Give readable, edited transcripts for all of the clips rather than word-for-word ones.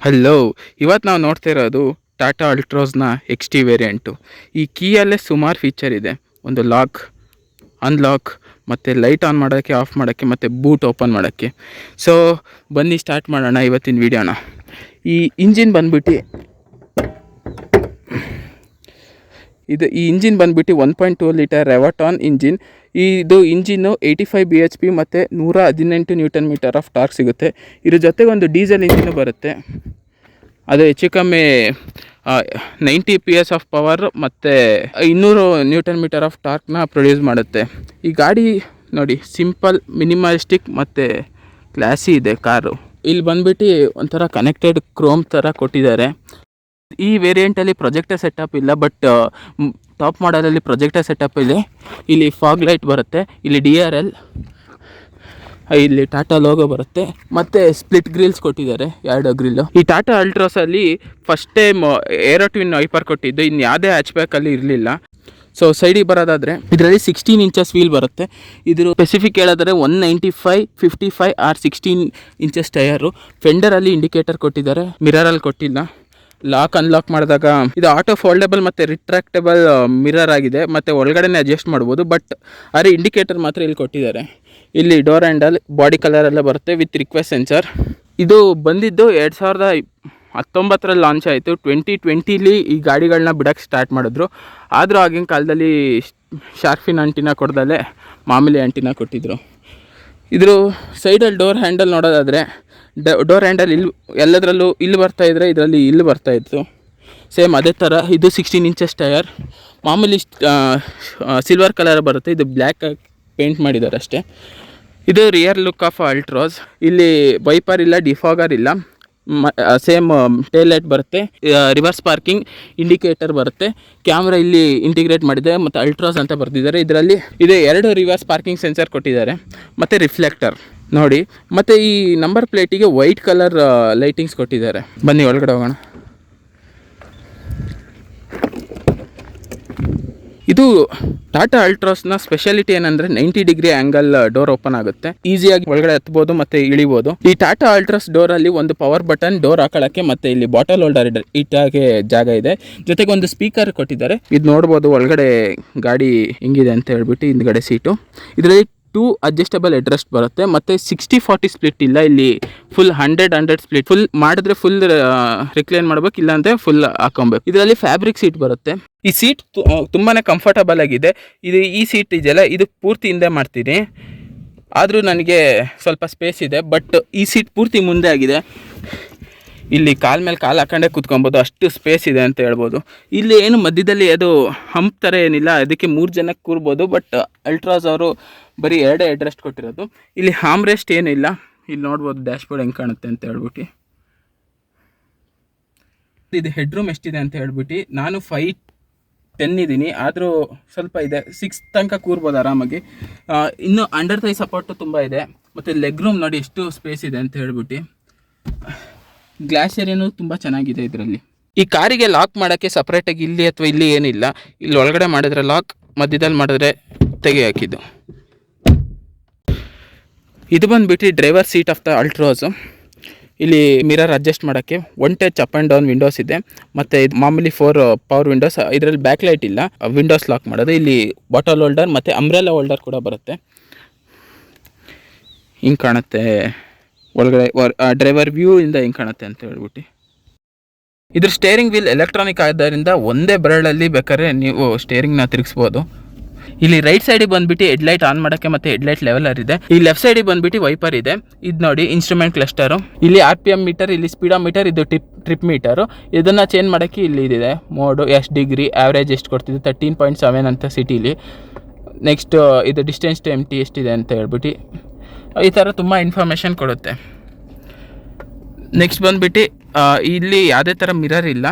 Hello, ಇವತ್ತು ನಾವು ನೋಡ್ತಾ ಇರೋದು ಟಾಟಾ ಅಲ್ಟ್ರೋಸ್ನ XT ವೇರಿಯಂಟು. ಈ ಕೀಯಲ್ಲೇ ಸುಮಾರು ಫೀಚರ್ ಇದೆ. ಒಂದು ಲಾಕ್, ಅನ್ಲಾಕ್, ಮತ್ತು ಲೈಟ್ ಆನ್ ಮಾಡೋಕ್ಕೆ, ಆಫ್ ಮಾಡೋಕ್ಕೆ, ಮತ್ತು ಬೂಟ್ ಓಪನ್ ಮಾಡೋಕ್ಕೆ. ಸೊ ಬನ್ನಿ ಸ್ಟಾರ್ಟ್ ಮಾಡೋಣ ಇವತ್ತಿನ ವೀಡಿಯೋನ. ಈ ಇಂಜಿನ್ ಬಂದ್ಬಿಟ್ಟು ಈ ಇಂಜಿನ್ ಬಂದ್ಬಿಟ್ಟು 1.2 ಲೀಟರ್ ರೆವಾಟಾನ್ ಇಂಜಿನ್. ಇದು ಇಂಜಿನ್ನು 85 bhp ಮತ್ತು 118 Nm ಆಫ್ ಟಾರ್ಕ್ ಸಿಗುತ್ತೆ. ಇದ್ರ ಜೊತೆಗೆ ಒಂದು ಡೀಸೆಲ್ ಇಂಜಿನ್ನು ಬರುತ್ತೆ. ಅದು ಹೆಚ್ಚು ಕಮ್ಮಿ 90 PS ಆಫ್ ಪವರ್ ಮತ್ತು 200 Nm ಆಫ್ ಟಾರ್ಕ್ನ ಪ್ರೊಡ್ಯೂಸ್ ಮಾಡುತ್ತೆ. ಈ ಗಾಡಿ ನೋಡಿ, ಸಿಂಪಲ್, ಮಿನಿಮಲಿಸ್ಟಿಕ್ ಮತ್ತು ಕ್ಲಾಸಿ ಇದೆ ಕಾರು. ಇಲ್ಲಿ ಬಂದ್ಬಿಟ್ಟು ಒಂಥರ ಕನೆಕ್ಟೆಡ್ ಕ್ರೋಮ್ ಥರ ಕೊಟ್ಟಿದ್ದಾರೆ. ಈ ವೇರಿಯಂಟಲ್ಲಿ ಪ್ರೊಜೆಕ್ಟರ್ ಸೆಟಪ್ ಇಲ್ಲ, ಬಟ್ ಟಾಪ್ ಮಾಡಲಲ್ಲಿ ಪ್ರೊಜೆಕ್ಟರ್ ಸೆಟಪ್ ಇದೆ. ಇಲ್ಲಿ ಫಾಗ್ ಲೈಟ್ ಬರುತ್ತೆ, ಇಲ್ಲಿ DRL, ಇಲ್ಲಿ ಟಾಟಾ ಲೋಗೋ ಬರುತ್ತೆ, ಮತ್ತು ಸ್ಪ್ಲಿಟ್ ಗ್ರಿಲ್ಸ್ ಕೊಟ್ಟಿದ್ದಾರೆ, 2 ಗ್ರಿಲ್ಲು. ಈ ಟಾಟಾ ಅಲ್ಟ್ರೋಸಲ್ಲಿ first time aero twin wiper ಕೊಟ್ಟಿದ್ದು, ಇನ್ನು ಯಾವುದೇ ಹ್ಯಾಚ್ಬ್ಯಾಕಲ್ಲಿ ಇರಲಿಲ್ಲ. ಸೊ ಸೈಡಿಗೆ ಬರೋದಾದರೆ ಇದರಲ್ಲಿ 16 ಇಂಚಸ್ ವೀಲ್ ಬರುತ್ತೆ. ಇದ್ರ ಸ್ಪೆಸಿಫಿಕ್ ಹೇಳಿದ್ರೆ 195, 55 ಆರ್ 16 ಇಂಚಸ್ ಟಯರು. ಫೆಂಡರಲ್ಲಿ ಇಂಡಿಕೇಟರ್ ಕೊಟ್ಟಿದ್ದಾರೆ, ಮಿರರಲ್ಲಿ ಕೊಟ್ಟಿಲ್ಲ. ಲಾಕ್ ಅನ್ಲಾಕ್ ಮಾಡಿದಾಗ ಇದು ಆಟೋ ಫೋಲ್ಡಬಲ್ ಮತ್ತು ರಿಟ್ರಾಕ್ಟಬಲ್ ಮಿರರ್ ಆಗಿದೆ, ಮತ್ತು ಒಳಗಡೆನೇ ಅಡ್ಜಸ್ಟ್ ಮಾಡ್ಬೋದು. ಬಟ್ ಆದರೆ ಇಂಡಿಕೇಟರ್ ಮಾತ್ರ ಇಲ್ಲಿ ಕೊಟ್ಟಿದ್ದಾರೆ. ಇಲ್ಲಿ ಡೋರ್ ಹ್ಯಾಂಡಲ್ ಬಾಡಿ ಕಲರೆಲ್ಲ ಬರುತ್ತೆ ವಿತ್ ರಿಕ್ವೆಸ್ಟ್ ಸೆನ್ಸರ್. ಇದು ಬಂದಿದ್ದು 2019ರಲ್ಲಿ ಲಾಂಚ್ ಆಯಿತು. 2020ಲಿ ಈ ಗಾಡಿಗಳನ್ನ ಬಿಡೋಕ್ಕೆ ಸ್ಟಾರ್ಟ್ ಮಾಡಿದ್ರು. ಆದರೂ ಆಗಿನ ಕಾಲದಲ್ಲಿ ಶಾರ್ಫಿನ್ ಆಂಟಿನ ಕೊಡ್ದಲ್ಲೇ ಮಾಮೂಲಿ ಆಂಟಿನ ಕೊಟ್ಟಿದ್ರು. ಇದ್ರ ಸೈಡಲ್ಲಿ ಡೋರ್ ಹ್ಯಾಂಡಲ್ ನೋಡೋದಾದರೆ ಡೋರ್ ಹ್ಯಾಂಡಲ್ ಇಲ್ಲಿ ಎಲ್ಲದರಲ್ಲೂ ಇಲ್ಲಿ ಬರ್ತಾಯಿದ್ರೆ ಇದರಲ್ಲಿ ಇಲ್ಲಿ ಬರ್ತಾಯಿತ್ತು. ಸೇಮ್ ಅದೇ ಥರ ಇದು 16 ಇಂಚಸ್ ಟಯರ್. ಮಾಮೂಲಿ ಸಿಲ್ವರ್ ಕಲರ್ ಬರುತ್ತೆ. ಇದು ಬ್ಲ್ಯಾಕ್ ಪೇಂಟ್ ಮಾಡಿದ್ದಾರೆ ಅಷ್ಟೇ. ಇದು ರಿಯರ್ ಲುಕ್ ಆಫ್ ಅಲ್ಟ್ರೋಸ್. ಇಲ್ಲಿ ವೈಪರ್ ಇಲ್ಲ, ಡಿಫಾಗರ್ ಇಲ್ಲ, ಸೇಮ್ ಟೇಲ್ ಲೈಟ್ ಬರುತ್ತೆ, ರಿವರ್ಸ್ ಪಾರ್ಕಿಂಗ್ ಇಂಡಿಕೇಟರ್ ಬರುತ್ತೆ, ಕ್ಯಾಮ್ರಾ ಇಲ್ಲಿ ಇಂಟಿಗ್ರೇಟ್ ಮಾಡಿದೆ, ಮತ್ತು ಅಲ್ಟ್ರೋಸ್ ಅಂತ ಬರ್ತಿದ್ದಾರೆ. ಇದರಲ್ಲಿ ಇದು 2 ರಿವರ್ಸ್ ಪಾರ್ಕಿಂಗ್ ಸೆನ್ಸರ್ ಕೊಟ್ಟಿದ್ದಾರೆ, ಮತ್ತು ರಿಫ್ಲೆಕ್ಟರ್ ನೋಡಿ. ಮತ್ತು ಈ ನಂಬರ್ ಪ್ಲೇಟಿಗೆ ವೈಟ್ ಕಲರ್ ಲೈಟಿಂಗ್ಸ್ ಕೊಟ್ಟಿದ್ದಾರೆ. ಬನ್ನಿ ಒಳಗಡೆ ಹೋಗೋಣ. ಇದು ಟಾಟಾ ಅಲ್ಟ್ರೋಸ್ನ ಸ್ಪೆಷಾಲಿಟಿ ಏನಂದರೆ 90 ಡಿಗ್ರಿ ಆ್ಯಂಗಲ್ ಡೋರ್ ಓಪನ್ ಆಗುತ್ತೆ. ಈಸಿಯಾಗಿ ಒಳಗಡೆ ಹತ್ಬೋದು ಮತ್ತು ಇಳಿಬೋದು. ಈ ಟಾಟಾ ಅಲ್ಟ್ರೋಸ್ ಡೋರಲ್ಲಿ ಒಂದು ಪವರ್ ಬಟನ್, ಡೋರ್ ಹಾಕೊಳ್ಳೋಕ್ಕೆ, ಮತ್ತು ಇಲ್ಲಿ ಬಾಟಲ್ ಹೋಲ್ಡರ್ ಇಟ್ಟಾಗೆ ಜಾಗ ಇದೆ. ಜೊತೆಗೆ ಒಂದು ಸ್ಪೀಕರ್ ಕೊಟ್ಟಿದ್ದಾರೆ. ಇದು ನೋಡ್ಬೋದು ಒಳಗಡೆ ಗಾಡಿ ಹಿಂಗಿದೆ ಅಂತ ಹೇಳ್ಬಿಟ್ಟು. ಹಿಂದ್ಗಡೆ ಸೀಟು, ಇದರಲ್ಲಿ 2 ಅಡ್ಜಸ್ಟಬಲ್ ಹೆಡ್ರೆಸ್ಟ್ ಬರುತ್ತೆ, ಮತ್ತು 60-40 ಸ್ಪ್ಲಿಟ್ ಇಲ್ಲ. ಇಲ್ಲಿ ಫುಲ್ 100 ಸ್ಪ್ಲಿಟ್. ಫುಲ್ ಮಾಡಿದ್ರೆ ಫುಲ್ ರಿಕ್ಲೈನ್ ಮಾಡ್ಬೇಕು, ಇಲ್ಲಾಂದರೆ ಫುಲ್ ಹಾಕೊಬೇಕು. ಇದರಲ್ಲಿ ಫ್ಯಾಬ್ರಿಕ್ ಸೀಟ್ ಬರುತ್ತೆ. ಈ ಸೀಟ್ ತುಂಬಾ ಕಂಫರ್ಟಬಲ್ ಆಗಿದೆ. ಈ ಸೀಟ್ ಇದೆಯಲ್ಲ, ಇದು ಪೂರ್ತಿ ಹಿಂದೆ ಮಾಡ್ತೀನಿ, ಆದರೂ ನನಗೆ ಸ್ವಲ್ಪ ಸ್ಪೇಸ್ ಇದೆ. ಬಟ್ ಈ ಸೀಟ್ ಪೂರ್ತಿ ಮುಂದೆ ಆಗಿದೆ. ಇಲ್ಲಿ ಕಾಲ ಮೇಲೆ ಕಾಲು ಹಾಕೊಂಡೇ ಕೂತ್ಕೊಬೋದು, ಅಷ್ಟು ಸ್ಪೇಸ್ ಇದೆ ಅಂತ ಹೇಳ್ಬೋದು. ಇಲ್ಲಿ ಏನು ಮಧ್ಯದಲ್ಲಿ ಅದು ಹಂಪ್ ಥರ ಏನಿಲ್ಲ, ಅದಕ್ಕೆ 3 ಜನಕ್ಕೆ ಕೂರ್ಬೋದು. ಬಟ್ ಅಲ್ಟ್ರಾಸ್ ಅವರು ಬರೀ 2 ಹೆಡ್ರೆಸ್ಟ್ ಕೊಟ್ಟಿರೋದು. ಇಲ್ಲಿ ಹಾಮ್ ರೆಸ್ಟ್ ಏನಿಲ್ಲ. ಇಲ್ಲಿ ನೋಡ್ಬೋದು ಡ್ಯಾಶ್ಬೋರ್ಡ್ ಹೆಂಗೆ ಕಾಣುತ್ತೆ ಅಂತ ಹೇಳ್ಬಿಟ್ಟು. ಇದು ಹೆಡ್ರೂಮ್ ಎಷ್ಟಿದೆ ಅಂತ ಹೇಳ್ಬಿಟ್ಟು, ನಾನು 5'10" ಇದ್ದೀನಿ, ಆದರೂ ಸ್ವಲ್ಪ ಇದೆ. 6 ತನಕ ಕೂರ್ಬೋದು ಆರಾಮಾಗಿ. ಇನ್ನು ಅಂಡರ್ ಥೈ ಸಪೋರ್ಟು ತುಂಬ ಇದೆ. ಮತ್ತು ಲೆಗ್ ರೂಮ್ ನೋಡಿ ಎಷ್ಟು ಸ್ಪೇಸ್ ಇದೆ ಅಂತ ಹೇಳ್ಬಿಟ್ಟು. ಗ್ಲಾಸ್ ಏರಿಯಾನು ತುಂಬ ಚೆನ್ನಾಗಿದೆ ಇದರಲ್ಲಿ. ಈ ಕಾರಿಗೆ ಲಾಕ್ ಮಾಡೋಕ್ಕೆ ಸಪ್ರೇಟಾಗಿ ಇಲ್ಲಿ ಅಥವಾ ಇಲ್ಲಿ ಏನಿಲ್ಲ. ಇಲ್ಲಿ ಒಳಗಡೆ ಮಾಡಿದ್ರೆ ಲಾಕ್, ಮಧ್ಯದಲ್ಲಿ ಮಾಡಿದ್ರೆ ತೆಗೆ ಹಾಕಿದ್ದು. ಇದು ಬಂದುಬಿಟ್ಟು ಡ್ರೈವರ್ ಸೀಟ್ ಆಫ್ ದ ಅಲ್ಟ್ರೋಸು. ಇಲ್ಲಿ ಮಿರರ್ ಅಡ್ಜಸ್ಟ್ ಮಾಡೋಕ್ಕೆ 1 touch up and down Windows ಇದೆ, ಮತ್ತು ಇದು ಮಾಮೂಲಿ 4 ಪವರ್ ವಿಂಡೋಸ್. ಇದರಲ್ಲಿ ಬ್ಯಾಕ್ ಲೈಟ್ ಇಲ್ಲ, ವಿಂಡೋಸ್ ಲಾಕ್ ಮಾಡೋದು. ಇಲ್ಲಿ ಬಾಟಲ್ ಹೋಲ್ಡರ್ ಮತ್ತು ಅಂಬ್ರೆಲಾ ಹೋಲ್ಡರ್ ಕೂಡ ಬರುತ್ತೆ. ಹಿಂಗೆ ಕಾಣುತ್ತೆ ಒಳಗಡೆ ಡ್ರೈವರ್ ವ್ಯೂ ಇಂದ ಹೆಂಗೆ ಕಾಣುತ್ತೆ ಅಂತ ಹೇಳ್ಬಿಟ್ಟು. ಇದ್ರ ಸ್ಟೇರಿಂಗ್ ವೀಲ್ ಎಲೆಕ್ಟ್ರಾನಿಕ್ ಆದ್ದರಿಂದ ಒಂದೇ ಬೆರಳಲ್ಲಿ ಬೇಕಾದ್ರೆ ನೀವು ಸ್ಟೇರಿಂಗ್ನ ತಿರುಗಿಸ್ಬೋದು. ಇಲ್ಲಿ ರೈಟ್ ಸೈಡಿಗೆ ಬಂದುಬಿಟ್ಟು ಹೆಡ್ಲೈಟ್ ಆನ್ ಮಾಡೋಕ್ಕೆ ಮತ್ತು ಹೆಡ್ಲೈಟ್ ಲೆವೆಲರ್ ಇದೆ. ಈ ಲೆಫ್ಟ್ ಸೈಡಿಗೆ ಬಂದುಬಿಟ್ಟು ವೈಪರ್ ಇದೆ. ಇದು ನೋಡಿ ಇನ್ಸ್ಟ್ರೂಮೆಂಟ್ ಕ್ಲಸ್ಟರು. ಇಲ್ಲಿ RPM ಮೀಟರ್, ಇಲ್ಲಿ ಸ್ಪೀಡೋ ಮೀಟರ್, ಇದು ಟ್ರಿಪ್ ಮೀಟರು. ಇದನ್ನು ಚೇಂಜ್ ಮಾಡೋಕ್ಕೆ ಇಲ್ಲಿ ಇದೆ ಮೋಡು, ಎಷ್ಟು ಡಿಗ್ರಿ, ಆ್ಯಾವ್ರೇಜ್ ಎಷ್ಟು ಕೊಡ್ತಿದೆ, 13.7 ಅಂತ ಸಿಟಿಲಿ. ನೆಕ್ಸ್ಟ್ ಇದು ಡಿಸ್ಟೆನ್ಸ್ ಟು MT ಎಷ್ಟಿದೆ ಅಂತ ಹೇಳ್ಬಿಟ್ಟು ಈ ಥರ ತುಂಬ ಇನ್ಫಾರ್ಮೇಷನ್ ಕೊಡುತ್ತೆ. ನೆಕ್ಸ್ಟ್ ಬಂದುಬಿಟ್ಟು ಇಲ್ಲಿ ಯಾವುದೇ ಥರ ಮಿರರ್ ಇಲ್ಲ.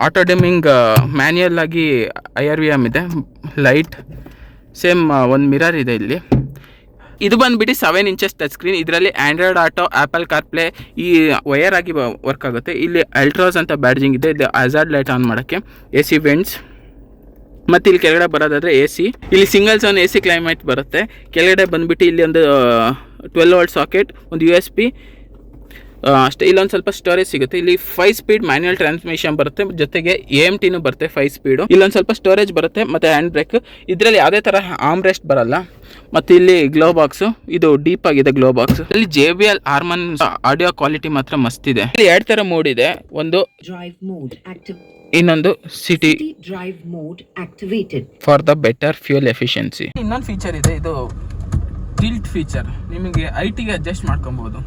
ಆಟೋ ಡಿಮ್ಮಿಂಗ್ ಮ್ಯಾನ್ಯಲ್ ಆಗಿ IRVM ಇದೆ. ಲೈಟ್ ಸೇಮ್ ಒಂದು ಮಿರರ್ ಇದೆ ಇಲ್ಲಿ. ಇದು ಬಂದುಬಿಟ್ಟು 7 ಇಂಚಸ್ ಟಚ್ ಸ್ಕ್ರೀನ್. ಇದರಲ್ಲಿ ಆ್ಯಂಡ್ರಾಯ್ಡ್ ಆಟೋ, ಆ್ಯಪಲ್ ಕಾರ್ಪ್ಲೇ ಈ ವಯರ್ ಆಗಿ ವರ್ಕ್ ಆಗುತ್ತೆ. ಇಲ್ಲಿ ಅಲ್ಟ್ರಾಸ್ ಅಂತ ಬ್ಯಾಡ್ಜಿಂಗ್ ಇದೆ. ಇದು ಹಜಾರ್ಡ್ ಲೈಟ್ ಆನ್ ಮಾಡೋಕ್ಕೆ, AC ವೆಂಟ್ಸ್, ಮತ್ತು ಇಲ್ಲಿ ಕೆಳಗಡೆ ಬರೋದಾದರೆ AC. ಇಲ್ಲಿ ಸಿಂಗಲ್ ಝೋನ್ AC ಕ್ಲೈಮೇಟ್ ಬರುತ್ತೆ. ಕೆಳಗಡೆ ಬಂದುಬಿಟ್ಟು ಇಲ್ಲಿ ಒಂದು 12 ವೋಲ್ಟ್ ಸಾಕೆಟ್, ಒಂದು USB, ಅಷ್ಟೇ. ಇಲ್ಲೊಂದು ಸ್ವಲ್ಪ ಸ್ಟೋರೇಜ್ ಸಿಗುತ್ತೆ. ಇಲ್ಲಿ 5 ಸ್ಪೀಡ್ ಮ್ಯಾನ್ಯುಯಲ್ ಟ್ರಾನ್ಸ್ಮಿಷನ್ ಬರುತ್ತೆ, ಜೊತೆಗೆ AMTನೂ ಬರುತ್ತೆ 5 ಸ್ಪೀಡು. ಇಲ್ಲೊಂದು ಸ್ವಲ್ಪ ಸ್ಟೋರೇಜ್ ಬರುತ್ತೆ ಮತ್ತು ಹ್ಯಾಂಡ್ ಬ್ರೇಕ್. ಇದರಲ್ಲಿ ಯಾವುದೇ ಥರ ಆರ್ಮ್ ರೆಸ್ಟ್ ಬರಲ್ಲ. ಮತ್ತು ಇಲ್ಲಿ ಗ್ಲೋ ಬಾಕ್ಸು, ಇದು ಡೀಪ್ ಆಗಿದೆ ಗ್ಲೋ ಬಾಕ್ಸ್. ಇಲ್ಲಿ JBL ಹಾರ್ಮನ್ ಆಡಿಯೋ ಕ್ವಾಲಿಟಿ ಮಾತ್ರ ಮಸ್ತ್ ಇದೆ. ಇಲ್ಲಿ 2 ಥರ ಮೋಡ್ ಇದೆ, ಒಂದು ಇನ್ನೊಂದು city drive mode activated for the better fuel efficiency. ಇನ್ನೊಂದು ಫೀಚರ್ ಇದೆ, ಇದು ಟಿಲ್ಟ್ ಫೀಚರ್. ನಿಮಗೆ ಹೈಟಿಗೆ ಅಡ್ಜಸ್ಟ್ ಮಾಡ್ಕೊಬಹುದು.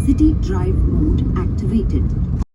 City drive mode activated.